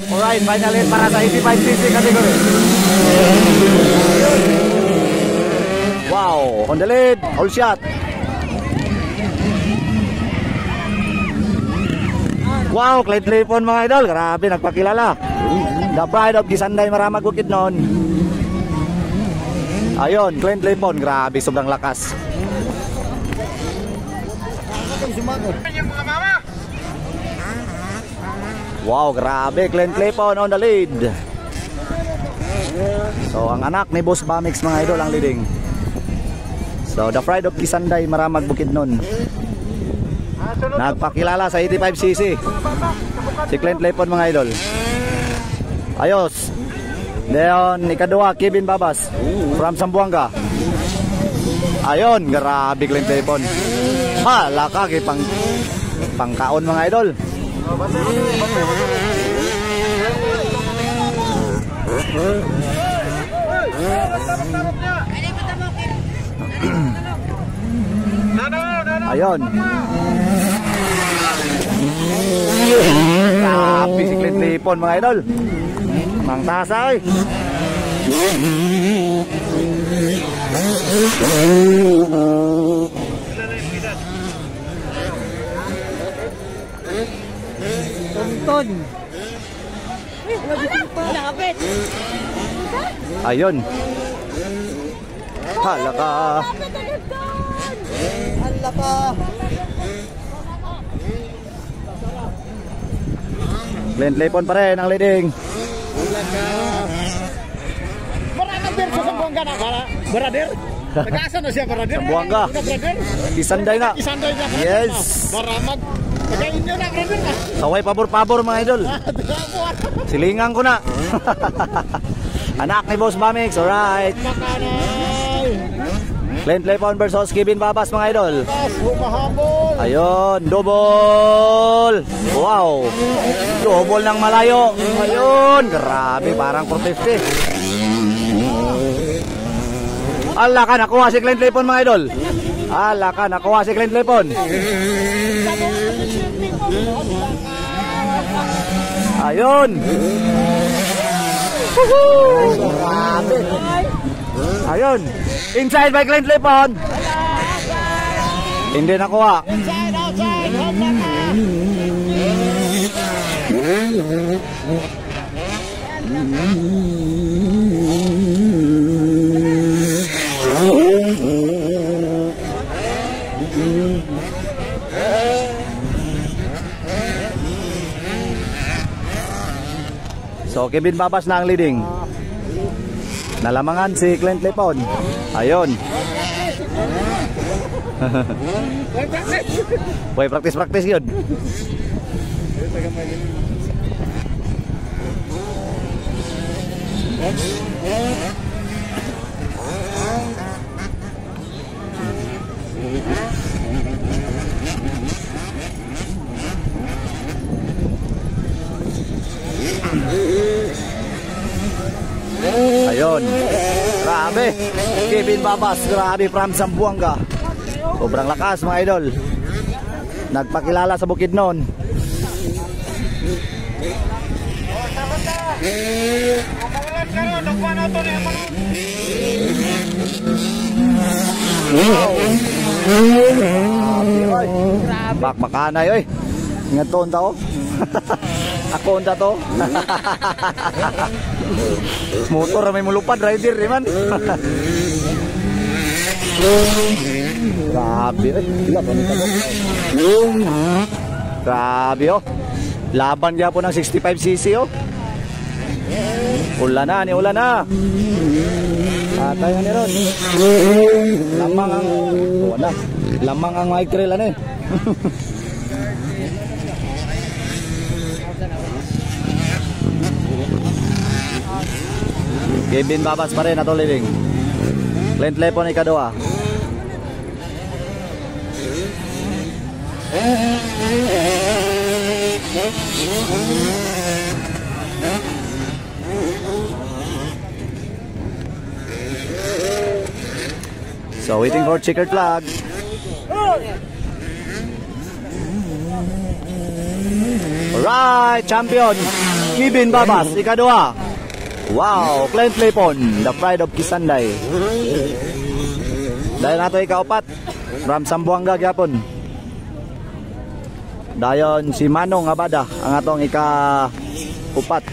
Alright, final hit para sa 85cc category. Wow, on the lead, all shot. Wow, Clint Lipon mga idol, grabe nagpakilala. The pride of Gisanday Maramag Bukidnon. Ayun, Clint Lipon, grabe sobrang lakas. Wow, grabe, Clint Lipon on the lead. So ang anak ni Boss Bamix mga idol ang leading. So the pride of Gisanday Maramag Bukidnon. Nagpakilala sa 85cc si Clint Lipon mga idol. Ayos. Leon ikadua, Kevin Babas from Zamboanga. Ayun, grabe Clint Lipon. Hala ka kay pangkaon mga idol. Ayun. Grabe si Clint Lipon mga idol. Mang tasay. Tonton. Lapit. Ayun. Hala ka. Hala ka. Clint Lipon pa rin ang leading. Hala ka. Maraming beer sa Zamboanga na kara. Brother. Nag-asa na siya brother. Zamboanga. Isanday na. Isanday na. Yes. Maramag. Tagayin nyo na brother. Saway pabor-pabor mga idol. Silingan ko na. Anak ni Boss Bamix, alright. Clint Lipon versus Kevin Babas mga idol. Ayun, double. Wow. Double ng malayo. Ayun, grabe, parang 450. Ala ka, nakuha si Clint Lipon mga idol. Ala ka, nakuha si Clint Lipon. Ayun. Grabe. Ayun. Inside by Clint Lipon. Hindi nakuha. Inside, outside. So Kevin Babas na ang leading. Nalamangan si Clint Lipon. Ayun. Boy, practice yun. Ayun. Grabe. Kevin Babas, grabe from Zamboanga. Sobrang lakas mga idol. Nagpakilala sa Bukidnon. Bakbakanay oy. Ingat to unta ko. Ako unta to. Motor may mulupad rider man. Grabe eh. Grabe oh. Laban niya po ng 65cc oh. Ulan na, ulan na. Atay nga ni Ron. Lamang ang wala. Lamang ang mic trail ano eh. Kevin Babas pa rin ato leading. Clint Lipon ikadua. So waiting for checkered flag. Alright, champion Kevin Babas, ikaduha. Wow, Clint Lepon, the pride of Kisanday. Dahil nato ikaupat, from Sambuanga gyapon. Dayon si Manong Abada ang atong ika-upat.